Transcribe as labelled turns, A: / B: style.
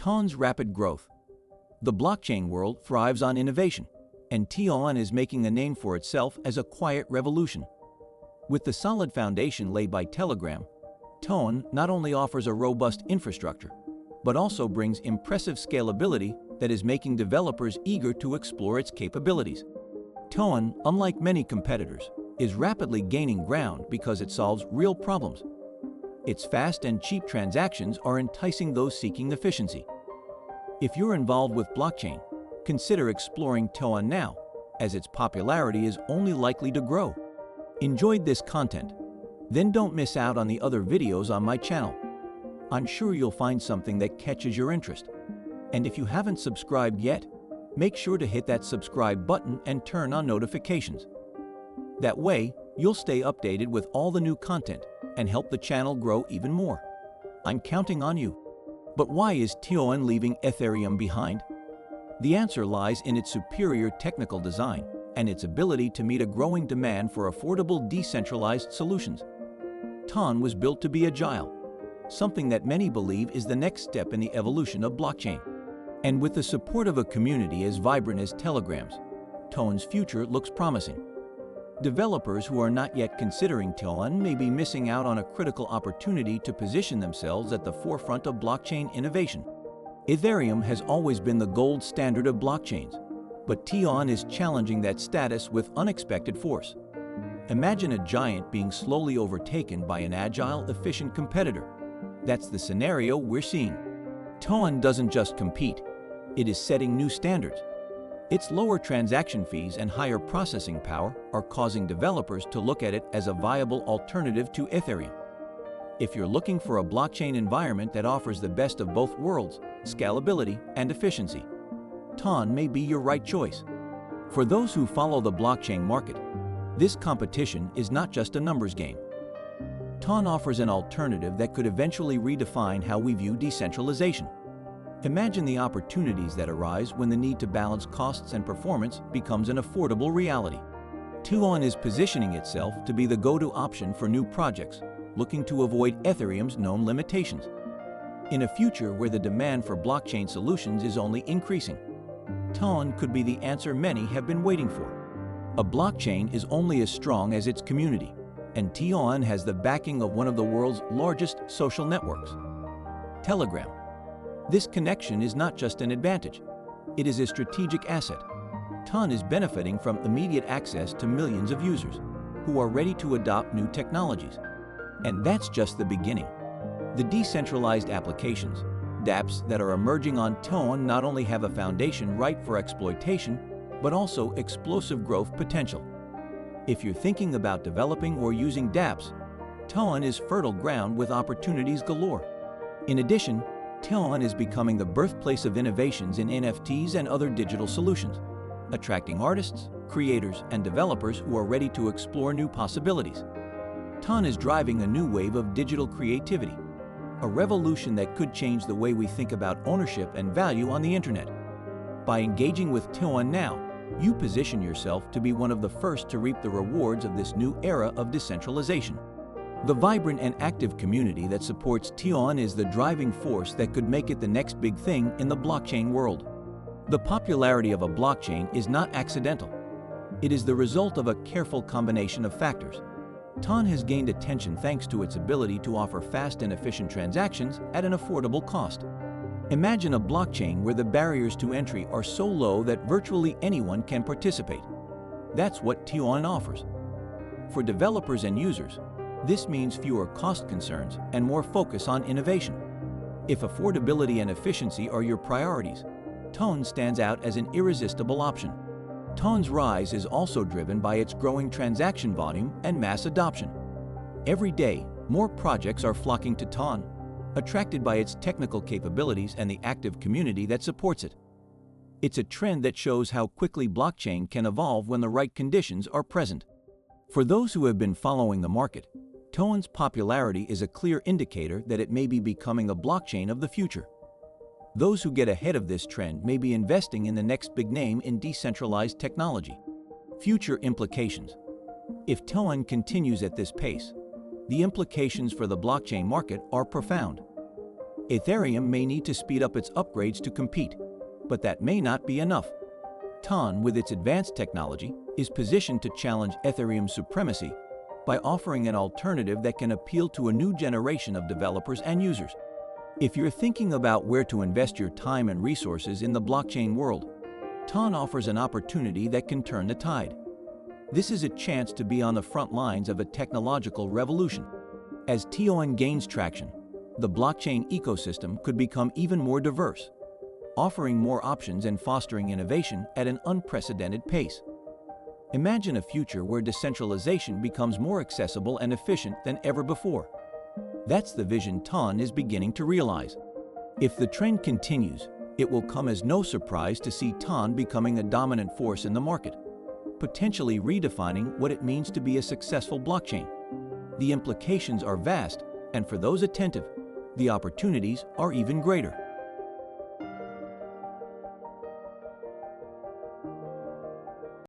A: TON's rapid growth. The blockchain world thrives on innovation, and TON is making a name for itself as a quiet revolution. With the solid foundation laid by Telegram, TON not only offers a robust infrastructure, but also brings impressive scalability that is making developers eager to explore its capabilities. TON, unlike many competitors, is rapidly gaining ground because it solves real problems. Its fast and cheap transactions are enticing those seeking efficiency. If you're involved with blockchain, consider exploring TON now, as its popularity is only likely to grow. Enjoyed this content? Then don't miss out on the other videos on my channel. I'm sure you'll find something that catches your interest. And if you haven't subscribed yet, make sure to hit that subscribe button and turn on notifications. That way, you'll stay updated with all the new content and help the channel grow even more. I'm counting on you. But why is TON leaving Ethereum behind? The answer lies in its superior technical design and its ability to meet a growing demand for affordable decentralized solutions. TON was built to be agile, something that many believe is the next step in the evolution of blockchain. And with the support of a community as vibrant as Telegram's, TON's future looks promising. Developers who are not yet considering TON may be missing out on a critical opportunity to position themselves at the forefront of blockchain innovation. Ethereum has always been the gold standard of blockchains, but TON is challenging that status with unexpected force. Imagine a giant being slowly overtaken by an agile, efficient competitor. That's the scenario we're seeing. TON doesn't just compete, it is setting new standards. Its lower transaction fees and higher processing power are causing developers to look at it as a viable alternative to Ethereum. If you're looking for a blockchain environment that offers the best of both worlds, scalability and efficiency, TON may be your right choice. For those who follow the blockchain market, this competition is not just a numbers game. TON offers an alternative that could eventually redefine how we view decentralization. Imagine the opportunities that arise when the need to balance costs and performance becomes an affordable reality. TON is positioning itself to be the go-to option for new projects looking to avoid Ethereum's known limitations. In a future where the demand for blockchain solutions is only increasing, TON could be the answer many have been waiting for. A blockchain is only as strong as its community, and TON has the backing of one of the world's largest social networks, Telegram. This connection is not just an advantage, it is a strategic asset. TON is benefiting from immediate access to millions of users who are ready to adopt new technologies. And that's just the beginning. The decentralized applications, dApps, that are emerging on TON not only have a foundation ripe for exploitation, but also explosive growth potential. If you're thinking about developing or using dApps, TON is fertile ground with opportunities galore. In addition, TON is becoming the birthplace of innovations in NFTs and other digital solutions, attracting artists, creators, and developers who are ready to explore new possibilities. TON is driving a new wave of digital creativity, a revolution that could change the way we think about ownership and value on the internet. By engaging with TON now, you position yourself to be one of the first to reap the rewards of this new era of decentralization. The vibrant and active community that supports TON is the driving force that could make it the next big thing in the blockchain world. The popularity of a blockchain is not accidental. It is the result of a careful combination of factors. TON has gained attention thanks to its ability to offer fast and efficient transactions at an affordable cost. Imagine a blockchain where the barriers to entry are so low that virtually anyone can participate. That's what TON offers. For developers and users, this means fewer cost concerns and more focus on innovation. If affordability and efficiency are your priorities, TON stands out as an irresistible option. TON's rise is also driven by its growing transaction volume and mass adoption. Every day, more projects are flocking to TON, attracted by its technical capabilities and the active community that supports it. It's a trend that shows how quickly blockchain can evolve when the right conditions are present. For those who have been following the market, TON's popularity is a clear indicator that it may be becoming a blockchain of the future. Those who get ahead of this trend may be investing in the next big name in decentralized technology. Future implications. If TON continues at this pace, the implications for the blockchain market are profound. Ethereum may need to speed up its upgrades to compete, but that may not be enough. TON, with its advanced technology, is positioned to challenge Ethereum's supremacy by offering an alternative that can appeal to a new generation of developers and users. If you're thinking about where to invest your time and resources in the blockchain world, TON offers an opportunity that can turn the tide. This is a chance to be on the front lines of a technological revolution. As TON gains traction, the blockchain ecosystem could become even more diverse, offering more options and fostering innovation at an unprecedented pace. Imagine a future where decentralization becomes more accessible and efficient than ever before. That's the vision TON is beginning to realize. If the trend continues, it will come as no surprise to see TON becoming a dominant force in the market, potentially redefining what it means to be a successful blockchain. The implications are vast, and for those attentive, the opportunities are even greater.